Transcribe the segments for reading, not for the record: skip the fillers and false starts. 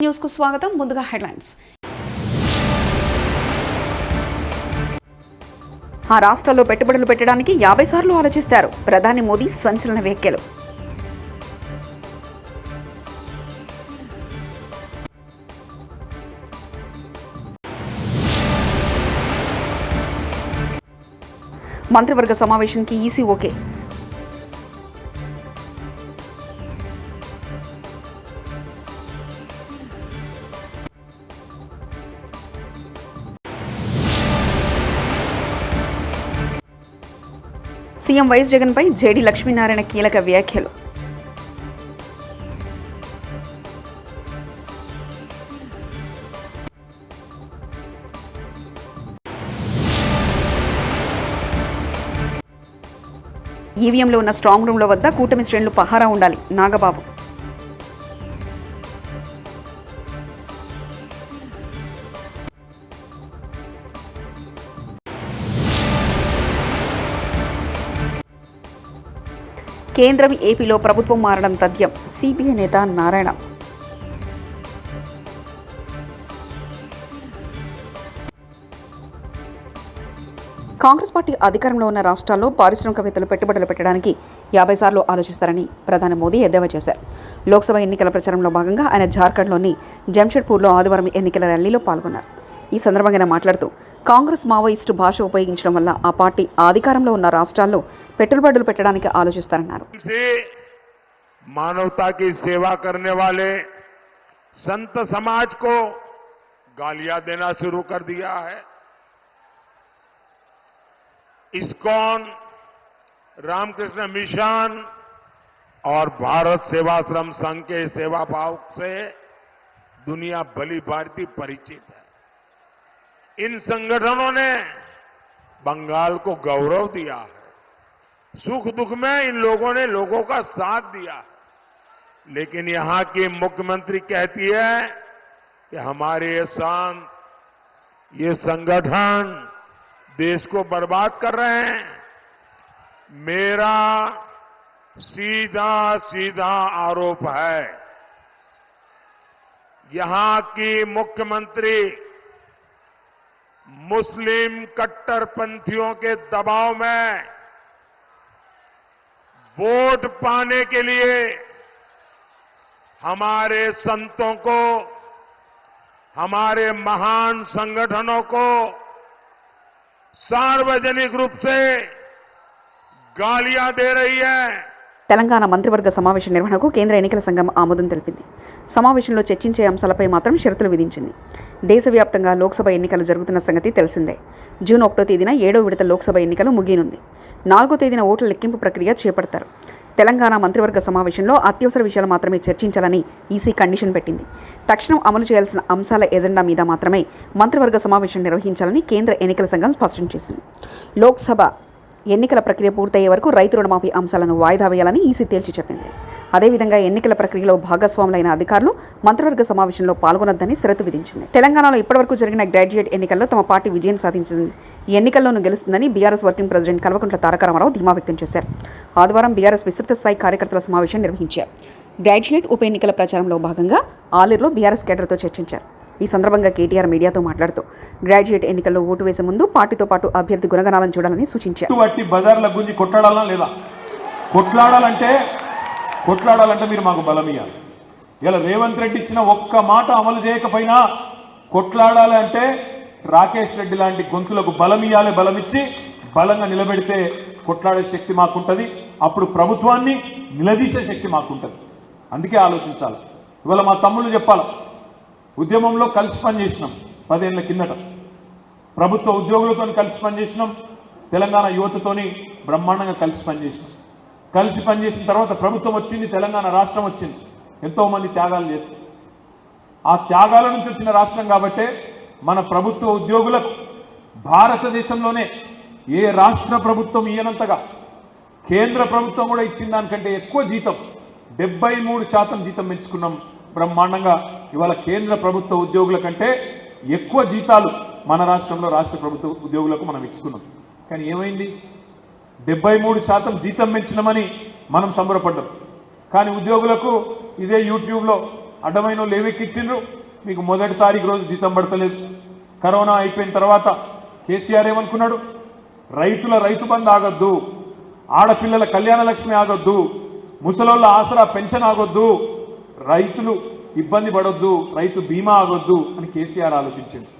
News కు స్వాగతం. ముందుగా హెడ్లైన్స్. ఆ రాష్ట్రాల్లో పెట్టుబడులు పెట్టడానికి 50 సార్లు ఆలోచిస్తారు. ప్రధాని మోదీ సంచలన వ్యాఖ్యలు. మంత్రివర్గ సమావేశానికి ఈసీ ఓకే. సీఎం వైఎస్ జగన్పై జేడీ లక్ష్మీనారాయణ కీలక వ్యాఖ్యలు. ఈవీఎంలో ఉన్న స్ట్రాంగ్ రూమ్ల వద్ద కూటమి శ్రేణులు పహారా ఉండాలి. నాగబాబు. కేంద్రం ఏపీలో ప్రభుత్వం మారడం తథ్యం. సిపిఐ నేత నారాయణ. కాంగ్రెస్ పార్టీ అధికారంలో ఉన్న రాష్ట్రాల్లో పారిశ్రామికవేత్తలు పెట్టుబడులు పెట్టడానికి 50 సార్లు ఆలోచిస్తారని ప్రధాని మోదీ ఎద్దేవా చేశారు. లోక్సభ ఎన్నికల ప్రచారంలో భాగంగా ఆయన జార్ఖండ్లోని జంషెడ్పూర్లో ఆదివారం ఎన్నికల ర్యాలీలో పాల్గొన్నారు. ఈ సందర్భంగా ఆయన మాట్లాడుతూ కాంగ్రెస్ మావోయిస్టు భాష ఉపయోగించడం వల్ల ఆ పార్టీ అధికారంలో ఉన్న రాష్ట్రాల్లో పెట్టుబడులు పెట్టడానికి ఆలోచిస్తారన్నారు. మానవతాకి సేవా करने वाले संत समाज को गालियां देना शुरू कर दिया है. इस्कॉन, रामकृष्ण मिशन और भारत सेवाश्रम संघ के सेवा भाव से दुनिया भली भांति परिचित है. इन संगठनों ने बंगाल को गौरव दिया है. सुख दुख में इन लोगों ने लोगों का साथ दिया है. लेकिन यहां की मुख्यमंत्री कहती है कि हमारे ये संगठन देश को बर्बाद कर रहे हैं. मेरा सीधा सीधा आरोप है, यहां की मुख्यमंत्री मुस्लिम कट्टरपंथियों के दबाव में वोट पाने के लिए हमारे संतों को, हमारे महान संगठनों को सार्वजनिक रूप से गालियां दे रही है. తెలంగాణ మంత్రివర్గ సమావేశం నిర్వహణకు కేంద్ర ఎన్నికల సంఘం ఆమోదం తెలిపింది. సమావేశంలో చర్చించే అంశాలపై మాత్రం షరతులు విధించింది. దేశవ్యాప్తంగా లోక్సభ ఎన్నికలు జరుగుతున్న సంగతి తెలిసిందే. జూన్ 1వ తేదీన 7వ విడత లోక్సభ ఎన్నికలు ముగియనుంది. 4వ తేదీన ఓట్ల లెక్కింపు ప్రక్రియ చేపడతారు. తెలంగాణ మంత్రివర్గ సమావేశంలో అత్యవసర విషయాలు మాత్రమే చర్చించాలని ఈసీ కండిషన్ పెట్టింది. తక్షణం అమలు చేయాల్సిన అంశాల ఎజెండా మీద మాత్రమే మంత్రివర్గ సమావేశం నిర్వహించాలని కేంద్ర ఎన్నికల సంఘం స్పష్టం చేసింది. లోక్సభ ఎన్నికల ప్రక్రియ పూర్తయ్యే వరకు రైతు రుణమాఫీ అంశాలను వాయిదా వేయాలని ఈసీ తేల్చి చెప్పింది. అదేవిధంగా ఎన్నికల ప్రక్రియలో భాగస్వాములైన అధికారులు మంత్రివర్గ సమావేశంలో పాల్గొనొద్దని షరతు విధించింది. తెలంగాణలో ఇప్పటివరకు జరిగిన గ్రాడ్యుయేట్ ఎన్నికల్లో తమ పార్టీ విజయం సాధించింది, ఈ ఎన్నికల్లోనూ గెలుస్తుందని BRS working president Kalvakuntla Taraka Ramarao ధీమా వ్యక్తం చేశారు. ఆదివారం బీఆర్ఎస్ విస్తృత స్థాయి కార్యకర్తల సమావేశం నిర్వహించారు. గ్రాడ్యుయేట్ ఉప ఎన్నికల ప్రచారంలో భాగంగా ఆలేరులో బీఆర్ఎస్ కేడర్తో చర్చించారు. ఈ సందర్భంగా కేటీఆర్ మీడియాతో మాట్లాడుతూ గ్రాడ్యుయేట్ ఎన్నికల్లో ఓటు వేసే ముందు పార్టీతో పాటు అభ్యర్థి గుణగణాలను చూడాలని సూచించారు. కొట్లాడాలంటే మీరు మాకు బలం ఇవ్వాలి. ఇలా రేవంత్ రెడ్డి ఇచ్చిన ఒక్క మాట అమలు చేయకపోయినా కొట్లాడాలి అంటే రాకేష్ రెడ్డి లాంటి గొంతులకు బలం ఇవ్వాలి. బలం ఇచ్చి బలంగా నిలబెడితే కొట్లాడే శక్తి మాకుంటుంది. అప్పుడు ప్రభుత్వాన్ని నిలదీసే శక్తి మాకుంటుంది. అందుకే ఆలోచించాలి. ఇవాళ మా తమ్ముళ్ళు చెప్పాలి, ఉద్యమంలో కలిసి పనిచేసినాం. 10 ఏళ్ల కిందట ప్రభుత్వ ఉద్యోగులతో కలిసి పనిచేసినాం. తెలంగాణ యువతతోని బ్రహ్మాండంగా కలిసి పనిచేసినాం. కలిసి పనిచేసిన తర్వాత ప్రభుత్వం వచ్చింది, తెలంగాణ రాష్ట్రం వచ్చింది. ఎంతోమంది త్యాగాలు చేస్తారు. ఆ త్యాగాల నుంచి వచ్చిన రాష్ట్రం కాబట్టే మన ప్రభుత్వ ఉద్యోగులకు భారతదేశంలోనే ఏ రాష్ట్ర ప్రభుత్వం ఇయ్యనంతగా కేంద్ర ప్రభుత్వం కూడా ఇచ్చిన దానికంటే ఎక్కువ జీతం 73% జీతం పెంచుకున్నాం బ్రహ్మాండంగా. ఇవాళ కేంద్ర ప్రభుత్వ ఉద్యోగుల కంటే ఎక్కువ జీతాలు మన రాష్ట్రంలో రాష్ట్ర ప్రభుత్వ ఉద్యోగులకు మనం ఇచ్చుకున్నాం. కానీ ఏమైంది? 73% జీతం పెంచినామని మనం సంబరపడ్డాం. కానీ ఉద్యోగులకు ఇదే యూట్యూబ్లో అడ్డమైన వాళ్ళు ఏవెక్కిచ్చిండ్రు, మీకు మొదటి తారీఖు రోజు జీతం పడతలేదు. కరోనా అయిపోయిన తర్వాత కేసీఆర్ ఏమనుకున్నాడు, రైతు బంధు ఆగొద్దు, ఆడపిల్లల కళ్యాణ లక్ష్మి ఆగొద్దు, ముసలోళ్ళ ఆసరా పెన్షన్ ఆగొద్దు, రైతులు ఇబ్బంది పడొద్దు, రైతు బీమా ఆగొద్దు అని కేసీఆర్ ఆలోచించింది.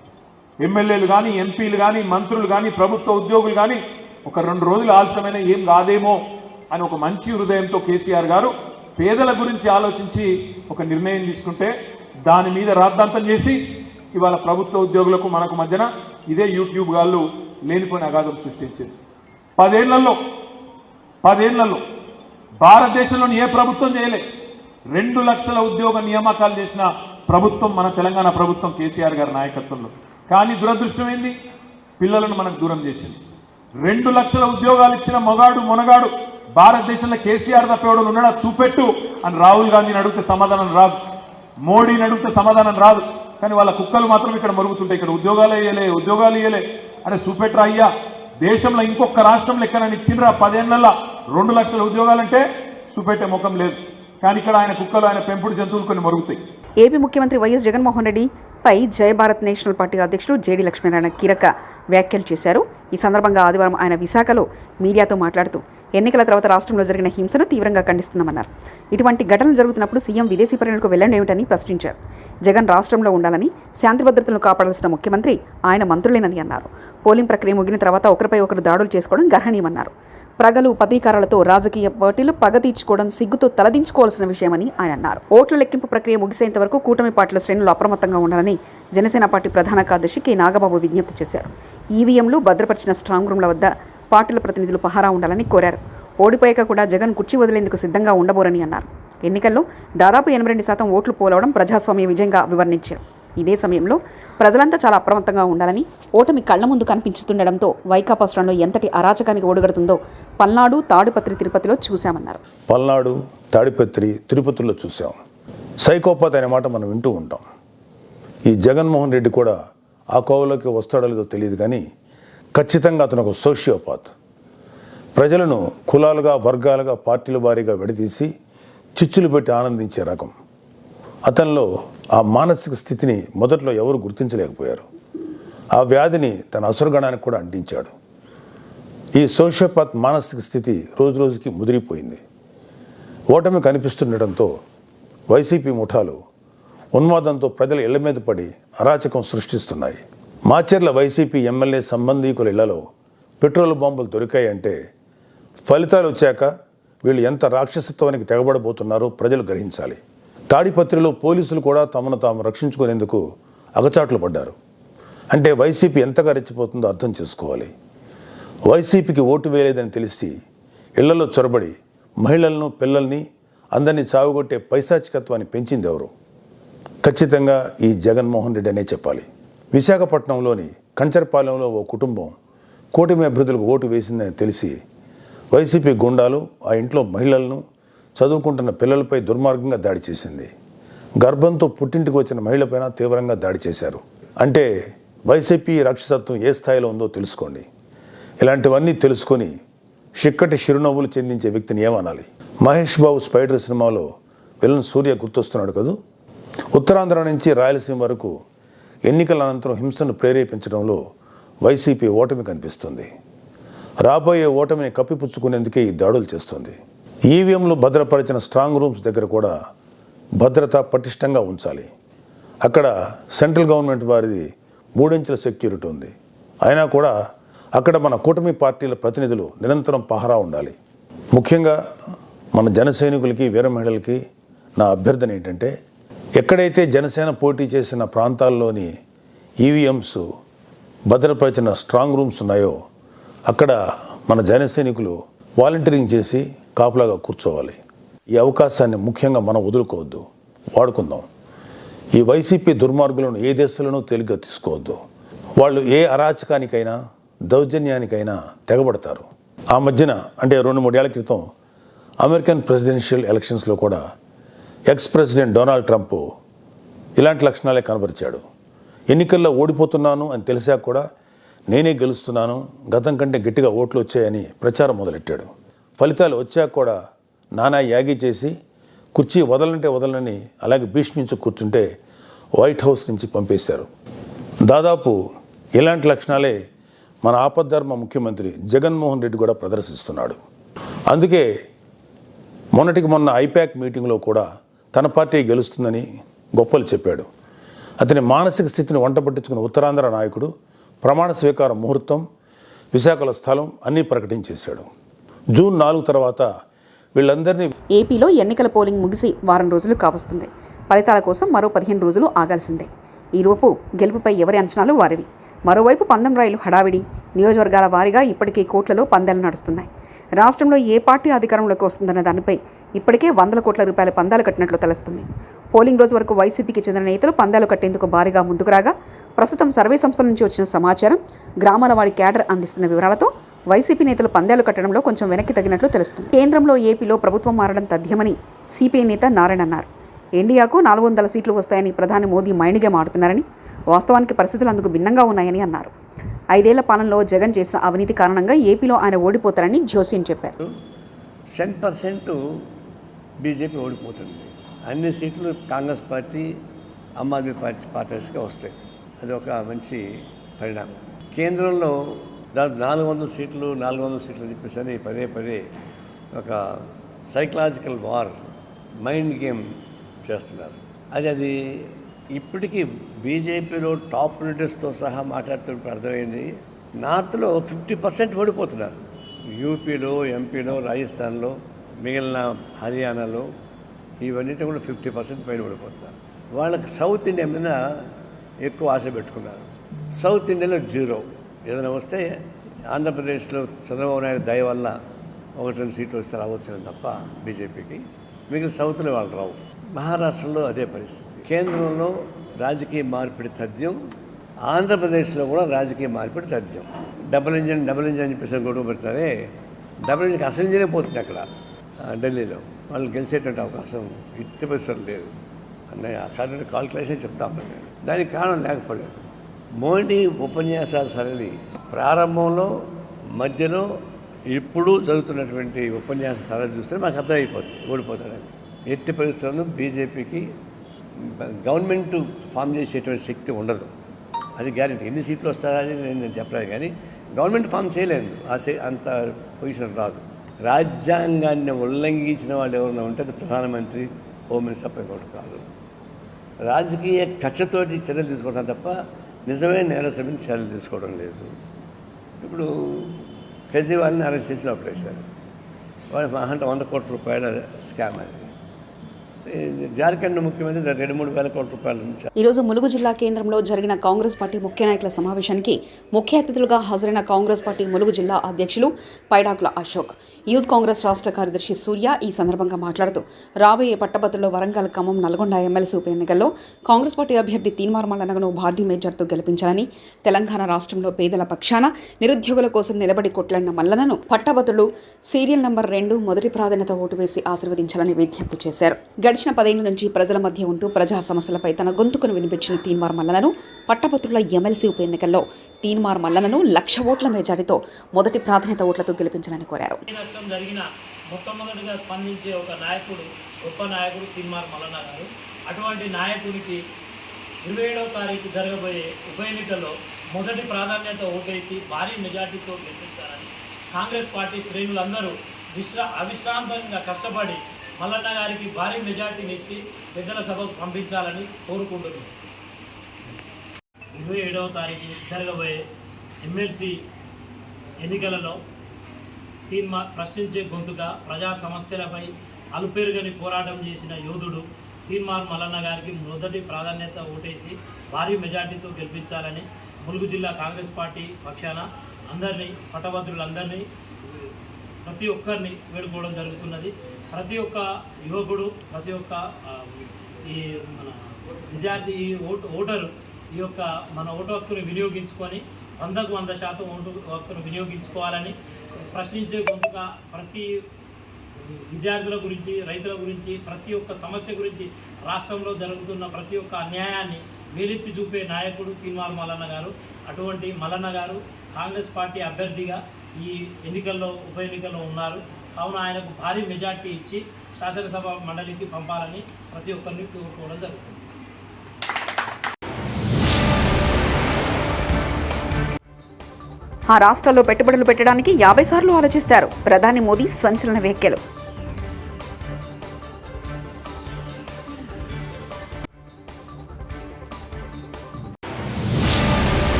ఎమ్మెల్యేలు కానీ, ఎంపీలు కానీ, మంత్రులు కానీ, ప్రభుత్వ ఉద్యోగులు కానీ ఒక 2 రోజులు ఆలస్యమైన ఏం కాదేమో అని ఒక మంచి హృదయంతో కేసీఆర్ గారు పేదల గురించి ఆలోచించి ఒక నిర్ణయం తీసుకుంటే దాని మీద రాద్ధాంతం చేసి ఇవాళ ప్రభుత్వ ఉద్యోగులకు మనకు మధ్యన ఇదే యూట్యూబ్ గాళ్ళు లేనిపోయిన అగాధం సృష్టించింది. 10 ఏళ్లలో భారతదేశంలోని ఏ ప్రభుత్వం చేయలే. 2 లక్షల ఉద్యోగ నియామకాలు చేసిన ప్రభుత్వం మన తెలంగాణ ప్రభుత్వం కేసీఆర్ గారి నాయకత్వంలో. కానీ దురదృష్టం ఏంది, పిల్లలను మనకు దూరం చేసింది. 2 లక్షల ఉద్యోగాలు ఇచ్చిన మొనగాడు భారతదేశంలో కేసీఆర్ తప్పేవాడు ఉన్నాడా చూపెట్టు అని రాహుల్ గాంధీని అడిగితే సమాధానం రాదు, మోడీని అడిగితే సమాధానం రాదు. కానీ వాళ్ళ కుక్కలు మాత్రం ఇక్కడ మరుగుతుంటాయి. ఇక్కడ ఉద్యోగాలు ఇయ్యలే అంటే చూపెట్టరా అయ్యా, దేశంలో ఇంకొక రాష్ట్రంలో ఎక్కడైనా ఇచ్చిండ్రా 10 ఏళ్లలో 2 లక్షల ఉద్యోగాలంటే చూపెట్టే ముఖం లేదు. కానీ ఇక్కడ ఆయన కుక్కలు, ఆయన పెంపుడు జంతువులు కొన్ని మరుగుతాయి. ఏపీ ముఖ్యమంత్రి వైఎస్ జగన్మోహన్ రెడ్డిపై జయ భారత్ నేషనల్ పార్టీ అధ్యక్షుడు జేడీ లక్ష్మీనారాయణ కీలక వ్యాఖ్యలు చేశారు. ఈ సందర్భంగా ఆదివారం ఆయన విశాఖలో మీడియాతో మాట్లాడుతూ ఎన్నికల తర్వాత రాష్ట్రంలో జరిగిన హింసను తీవ్రంగా ఖండిస్తున్నామన్నారు. ఇటువంటి ఘటనలు జరుగుతున్నప్పుడు సీఎం విదేశీ పర్యటనకు వెళ్ళడం ఏమిటని ప్రశ్నించారు. జగన్ రాష్ట్రంలో ఉండాలని, శాంతి భద్రతలను కాపాడాల్సిన ముఖ్యమంత్రి ఆయన మంత్రులేనని అన్నారు. పోలింగ్ ప్రక్రియ ముగిన తర్వాత ఒకరిపై ఒకరు దాడులు చేసుకోవడం గర్హనీయమన్నారు. ప్రగలు ప్రతీకారాలతో రాజకీయ పార్టీలు పగ తీర్చుకోవడం సిగ్గుతో తలదించుకోవాల్సిన విషయమని ఆయన అన్నారు. ఓట్ల లెక్కింపు ప్రక్రియ ముగిసేంత వరకు కూటమి పార్టీల శ్రేణులు అప్రమత్తంగా ఉండాలని జనసేన పార్టీ ప్రధాన కార్యదర్శి కె నాగబాబు విజ్ఞప్తి చేశారు. ఈవీఎంలు భద్రపరిచిన స్ట్రాంగ్ రూమ్ల వద్ద పార్టీల ప్రతినిధులు పహారా ఉండాలని కోరారు. ఓడిపోయాక కూడా జగన్ కుర్చీ వదిలేందుకు సిద్ధంగా ఉండబోరని అన్నారు. ఎన్నికల్లో దాదాపు 82% ఓట్లు పోలవడం ప్రజాస్వామ్య విజయంగా వివరించారు. ఇదే సమయంలో ప్రజలంతా చాలా అప్రమత్తంగా ఉండాలని, ఓటమి కళ్ల ముందు కనిపించుతుండడంతో వైకాపా శ్రేణులు ఎంతటి అరాచకానికి ఓడుగడుతుందో పల్నాడు, తాడిపత్రి, తిరుపతిలో చూశామన్నారు. పల్నాడు, తాడిపత్రి, తిరుపతిలో చూసాం. సైకోపాత్ అనే మాట మనం వింటూ ఉంటాం. ఈ జగన్మోహన్ రెడ్డి కూడా ఆ కోవలోకి వస్తాడో లేదో తెలియదు, కానీ ఖచ్చితంగా అతను ఒక సోషియోపాత్. ప్రజలను కులాలుగా, వర్గాలుగా, పార్టీల వారీగా విడదీసి చిచ్చులు పెట్టి ఆనందించే రకం. అతనిలో ఆ మానసిక స్థితిని మొదట్లో ఎవరు గుర్తించలేకపోయారు. ఆ వ్యాధిని తన అసురగణానికి కూడా అంటించాడు. ఈ సోషియోపాత్ మానసిక స్థితి రోజు రోజుకి ముదిరిపోయింది. ఓటమి కనిపిస్తుండటంతో వైసీపీ ముఠాలు ఉన్మాదంతో ప్రజల ఇళ్ల మీద పడి అరాచకం సృష్టిస్తున్నాయి. మాచర్ల వైసీపీ ఎమ్మెల్యే సంబంధీకుల ఇళ్లలో పెట్రోల్ బాంబులు దొరికాయంటే ఫలితాలు వచ్చాక వీళ్ళు ఎంత రాక్షసత్వానికి తెగబడబోతున్నారో ప్రజలు గ్రహించాలి. తాడిపత్రిలో పోలీసులు కూడా తమను తాము రక్షించుకునేందుకు అగచాట్లు పడ్డారు. అంటే వైసీపీ ఎంతగా రెచ్చిపోతుందో అర్థం చేసుకోవాలి. వైసీపీకి ఓటు వేయలేదని తెలిసి ఇళ్లలో చొరబడి మహిళలను, పిల్లల్ని అందరినీ చావుగొట్టే పైశాచికత్వాన్ని పెంచింది ఎవరు? ఖచ్చితంగా ఈ జగన్మోహన్ రెడ్డి అనే చెప్పాలి. విశాఖపట్నంలోని కంచరపాలెంలో ఓ కుటుంబం కూటమి అభ్యర్థులకు ఓటు వేసిందని తెలిసి వైసీపీ గుండాలు ఆ ఇంట్లో మహిళలను, చదువుకుంటున్న పిల్లలపై దుర్మార్గంగా దాడి చేసింది. గర్భంతో పుట్టింటికి వచ్చిన మహిళపైన తీవ్రంగా దాడి చేశారు. అంటే వైసీపీ రాక్షసత్వం ఏ స్థాయిలో ఉందో తెలుసుకోండి. ఇలాంటివన్నీ తెలుసుకొని చిక్కటి చిరునవ్వులు చెందించే వ్యక్తిని ఏమనాలి? మహేష్ బాబు స్పైడర్ సినిమాలో విలన్ సూర్య గుర్తొస్తున్నాడు కదూ. ఉత్తరాంధ్ర నుంచి రాయలసీమ వరకు ఎన్నికల అనంతరం హింసను ప్రేరేపించడంలో వైసీపీ ఓటమి కనిపిస్తుంది. రాబోయే ఓటమిని కప్పిపుచ్చుకునేందుకే ఈ దాడులు చేస్తుంది. ఈవీఎంలు భద్రపరిచిన స్ట్రాంగ్ రూమ్స్ దగ్గర కూడా భద్రత పటిష్టంగా ఉంచాలి. అక్కడ సెంట్రల్ గవర్నమెంట్ వారిది 3 అంచెల సెక్యూరిటీ ఉంది. అయినా కూడా అక్కడ మన కూటమి పార్టీల ప్రతినిధులు నిరంతరం పహరా ఉండాలి. ముఖ్యంగా మన జన సైనికులకి, వీర మహిళలకి నా అభ్యర్థన ఏంటంటే, ఎక్కడైతే జనసేన పోటీ చేసిన ప్రాంతాల్లోని ఈవీఎంస్ భద్రపరిచిన స్ట్రాంగ్ రూమ్స్ ఉన్నాయో అక్కడ మన జన సైనికులు వాలంటీరింగ్ చేసి కాపులాగా కూర్చోవాలి. ఈ అవకాశాన్ని ముఖ్యంగా మనం వదులుకోవద్దు, వాడుకుందాం. ఈ వైసీపీ దుర్మార్గులను ఏ దేశంలోనూ తేలిగ్గా తీసుకోవద్దు. వాళ్ళు ఏ అరాచకానికైనా, దౌర్జన్యానికైనా తెగబడతారు. ఆ మధ్యన అంటే 2-3 ఏళ్ల క్రితం అమెరికన్ ప్రెసిడెన్షియల్ ఎలక్షన్స్లో కూడా ఎక్స్ ప్రెసిడెంట్ డొనాల్డ్ ట్రంప్ ఇలాంటి లక్షణాలే కనబరిచాడు. ఎన్నికల్లో ఓడిపోతున్నాను అని తెలిసాక కూడా నేనే గెలుస్తున్నాను, గతం కంటే గట్టిగా ఓట్లు వచ్చాయని ప్రచారం మొదలెట్టాడు. ఫలితాలు వచ్చాక కూడా నానా యాగి చేసి కుర్చీ వదలంటే వదలని అలాగే భీష్మించి కూర్చుంటే వైట్ హౌస్ నుంచి పంపేశారు. దాదాపు ఇలాంటి లక్షణాలే మన ఆపద్ధర్మ ముఖ్యమంత్రి జగన్మోహన్ రెడ్డి కూడా ప్రదర్శిస్తున్నాడు. అందుకే మొన్నటికి మొన్న ఐపాక్ మీటింగ్లో కూడా తన పార్టీ గెలుస్తుందని గొప్పలు చెప్పాడు. అతని మానసిక స్థితిని వంట పట్టించుకున్న ఉత్తరాంధ్ర నాయకుడు ప్రమాణ స్వీకార ముహూర్తం, విశాఖల స్థలం అన్నీ ప్రకటించేశాడు. జూన్ 4 తర్వాత వీళ్ళందరినీ ఏపీలో ఎన్నికల పోలింగ్ ముగిసి వారం రోజులు కావస్తుంది. ఫలితాల కోసం మరో 15 రోజులు ఆగాల్సిందే. ఈలోపు గెలుపుపై ఎవరి అంచనాలు వారివి. మరోవైపు పందెం రైలు హడావిడి, నియోజకవర్గాల వారీగా ఇప్పటికే కోట్లలో పందాలు నడుస్తున్నాయి. రాష్ట్రంలో ఏ పార్టీ అధికారంలోకి వస్తుందన్న దానిపై ఇప్పటికే 100 కోట్ల రూపాయల పందాలు కట్టినట్లు తెలుస్తుంది. పోలింగ్ రోజు వరకు వైసీపీకి చెందిన నేతలు పందాలు కట్టేందుకు భారీగా ముందుకు రాగా, ప్రస్తుతం సర్వే సంస్థల నుంచి వచ్చిన సమాచారం, గ్రామాల వారి క్యాడర్ అందిస్తున్న వివరాలతో వైసీపీ నేతలు పందాలు కట్టడంలో కొంచెం వెనక్కి తగ్గినట్లు తెలుస్తుంది. కేంద్రంలో ఏపీలో ప్రభుత్వం మారడం తథ్యమని సిపిఐ నేత నారాయణ అన్నారు. ఇండియాకు 400 సీట్లు వస్తాయని ప్రధాని మోదీ మైండ్ గేమ్ ఆడుతున్నారని, వాస్తవానికి పరిస్థితులు అందుకు భిన్నంగా ఉన్నాయని అన్నారు. 5 ఏళ్ల పాలనలో జగన్ చేసిన అవినీతి కారణంగా ఏపీలో ఆయన ఓడిపోతారని జోస్యం చెప్పారు. 10% బీజేపీ ఓడిపోతుంది. అన్ని సీట్లు కాంగ్రెస్ పార్టీ, ఆమ్ ఆద్మీ పార్టీ పార్టీస్గా వస్తాయి. అది ఒక మంచి పరిణామం. కేంద్రంలో దాదాపు 400 సీట్లు చెప్పేసి పదే పదే ఒక సైకలాజికల్ వార్, మైండ్ గేమ్ చేస్తున్నారు. అది ఇప్పటికీ బీజేపీలో టాప్ లీడర్స్తో సహా మాట్లాడుతున్నప్పుడు అర్థమైంది. నార్త్లో 50% ఓడిపోతున్నారు. యూపీలో, ఎంపీలో, రాజస్థాన్లో, మిగిలిన హర్యానాలో ఇవన్నిటి కూడా 50% పైన ఓడిపోతున్నారు. వాళ్ళకి సౌత్ ఇండియా మీద ఎక్కువ ఆశ పెట్టుకున్నారు. సౌత్ ఇండియాలో 0. ఏదైనా వస్తే ఆంధ్రప్రదేశ్లో చంద్రబాబు నాయుడు దయ వల్ల 1-2 సీట్లు వస్తే రావచ్చు తప్ప బీజేపీకి, మిగిలిన సౌత్లో వాళ్ళు రావు. మహారాష్ట్రలో అదే పరిస్థితి. కేంద్రంలో రాజకీయ మార్పిడి తథ్యం, ఆంధ్రప్రదేశ్లో కూడా రాజకీయ మార్పిడి తథ్యం. డబుల్ ఇంజన్ అని చెప్పేసి గొడవ పెడతారే, డబుల్ ఇంజిన్కి అసలు ఇంజనే పోతుంది అక్కడ ఢిల్లీలో. వాళ్ళు గెలిచేటువంటి అవకాశం ఇట్టి పరిస్థితులు లేదు అన్న కాల్కులేషన్ చెప్తాను నేను. దానికి కారణం లేకపోలేదు. మోడీ ఉపన్యాసాల సరళి ప్రారంభంలో, మధ్యలో, ఇప్పుడు జరుగుతున్నటువంటి ఉపన్యాస సరళి చూస్తే మాకు అర్థమైపోతుంది ఓడిపోతాడని. ఎట్టి పరిస్థితుల్లో బీజేపీకి గవర్నమెంట్ ఫామ్ చేసేటువంటి శక్తి ఉండదు. అది గ్యారెంటీ. ఎన్ని సీట్లు వస్తారని నేను చెప్పలేదు, కానీ గవర్నమెంట్ ఫామ్ చేయలేదు. అంత పొజిషన్ రాదు. రాజ్యాంగాన్ని ఉల్లంఘించిన వాళ్ళు ఎవరైనా ఉంటే అది ప్రధానమంత్రి, హోమ్ మినిస్టర్ పైకోటి కాదు. రాజకీయ కక్షతోటి చర్యలు తీసుకోవడం తప్ప నిజమైన నేరస్తుల మీద చర్యలు తీసుకోవడం లేదు. ఇప్పుడు కేజ్రీవాల్ని అరెస్ట్ చేసి లోపలేశారు. వాళ్ళు 100 కోట్ల రూపాయల స్కామ్ అది. జార్ఖండ్ ముఖ్యమంత్రి 2-3 వేల కోట్ల రూపాయల నుంచి. ఈరోజు ములుగు జిల్లా కేంద్రంలో జరిగిన కాంగ్రెస్ పార్టీ ముఖ్య నాయకుల సమావేశానికి ముఖ్య అతిథులుగా హాజరైన కాంగ్రెస్ పార్టీ ములుగు జిల్లా అధ్యక్షులు పైడాకుల అశోక్, యూత్ కాంగ్రెస్ రాష్ట్ర కార్యదర్శి సూర్య ఈ సందర్భంగా మాట్లాడుతూ, రాబోయే పట్టభద్రుల్లో వరంగల్, ఖమ్మం, నల్గొండ ఎమ్మెల్సీ ఉప ఎన్నికల్లో కాంగ్రెస్ పార్టీ అభ్యర్థి తీన్మార్ మల్లన్నను భారీ మెజార్టీతో గెలిపించాలని, తెలంగాణ రాష్ట్రంలో పేదల పక్షాన నిరుద్యోగుల కోసం నిలబడి కొట్లాడిన మల్లన్నను పట్టభద్రులు సీరియల్ నంబర్ 2 మొదటి ప్రాధాన్యత ఓటు వేసి ఆశీర్వదించాలని విజ్ఞప్తి చేశారు. గడిచిన 10 ఏళ్ల నుంచి ప్రజల మధ్య ఉంటూ ప్రజా సమస్యలపై తన గొంతుకును వినిపించిన తీన్మార్ మల్లన్నను పట్టభద్రుల ఎమ్మెల్సీ ఉప ఎన్నికల్లో తీన్మార్ మల్లన్నను 1,00,000 ఓట్ల మెజారిటీతో మొదటి ప్రాధాన్యత ఓట్లతో గెలిపించాలని కోరారు. నష్టం జరిగిన మొట్టమొదటిగా స్పందించే ఒక నాయకుడు, గొప్ప నాయకుడు తీన్మార్ మల్లన్న గారు. అటువంటి నాయకుడికి 27వ తారీఖు జరగబోయే ఉప ఎన్నికల్లో మొదటి ప్రాధాన్యత ఓటేసి భారీ మెజార్టీతో గెలిపించాలని కాంగ్రెస్ పార్టీ శ్రేణులందరూ అవిశ్రాంతంగా కష్టపడి మల్లన్న గారికి భారీ మెజార్టీని ఇచ్చి పెద్దల సభకు పంపించాలని కోరుకుంటున్నాం. 27వ తారీఖు జరగబోయే ఎమ్మెల్సీ ఎన్నికలలో తీన్మార్ ప్రశ్నించే గొంతుగా ప్రజా సమస్యలపై అలుపెరుగని పోరాటం చేసిన యోధుడు తీన్మార్ మల్లన్న గారికి మొదటి ప్రాధాన్యత ఓటేసి భారీ మెజార్టీతో గెలిపించాలని ములుగు జిల్లా కాంగ్రెస్ పార్టీ పక్షాన అందరినీ, పట్టభద్రులందరినీ, ప్రతి ఒక్కరిని వేడుకోవడం జరుగుతున్నది. ప్రతి ఒక్క యువకుడు, ప్రతి ఒక్క ఈ మన విద్యార్థి, ఈ ఓటరు ఈ యొక్క మన ఓటు హక్కును వినియోగించుకొని 100% ఓటు హక్కును వినియోగించుకోవాలని ప్రశ్నించే గొంతుగా ప్రతి విద్యార్థుల గురించి, రైతుల గురించి, ప్రతి ఒక్క సమస్య గురించి, రాష్ట్రంలో జరుగుతున్న ప్రతి ఒక్క అన్యాయాన్ని వేలెత్తి చూపే నాయకుడు తీన్మార్ మల్లన్న గారు. అటువంటి మల్లన్న గారు కాంగ్రెస్ పార్టీ అభ్యర్థిగా ఈ ఎన్నికల్లో, ఉప ఎన్నికల్లో ఉన్నారు. కావున ఆయనకు భారీ మెజార్టీ ఇచ్చి శాసనసభ మండలికి పంపాలని ప్రతి ఒక్కరిని కోరుకోవడం జరుగుతుంది. ఆ రాష్ట్రాల్లో పెట్టుబడులు పెట్టడానికి 50 సార్లు ఆలోచిస్తారు. ప్రధాని మోదీ సంచలన వ్యాఖ్యలు.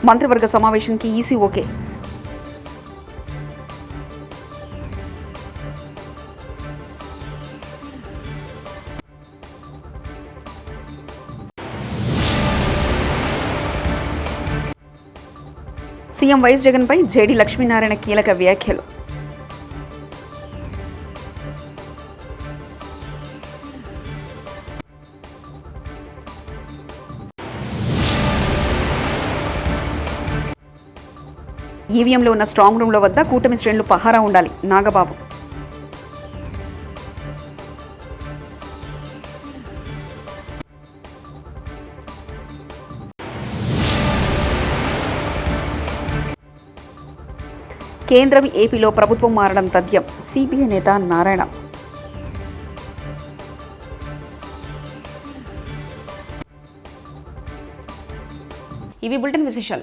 మంత్రివర్గ సమావేశానికి ఈసీ ఓకే. సీఎం వైఎస్ జగన్పై జేడీ లక్ష్మీనారాయణ కీలక వ్యాఖ్యలు. ఈవీఎంలో ఉన్న స్ట్రాంగ్ రూమ్ల వద్ద కూటమి శ్రేణులు పహారా ఉండాలి. నాగబాబు. కేంద్రం ఏపీలో ప్రభుత్వం మారడం తథ్యం. సిపిఐ నేత నారాయణ. ఇవి బులెటిన్ విశేషాలు.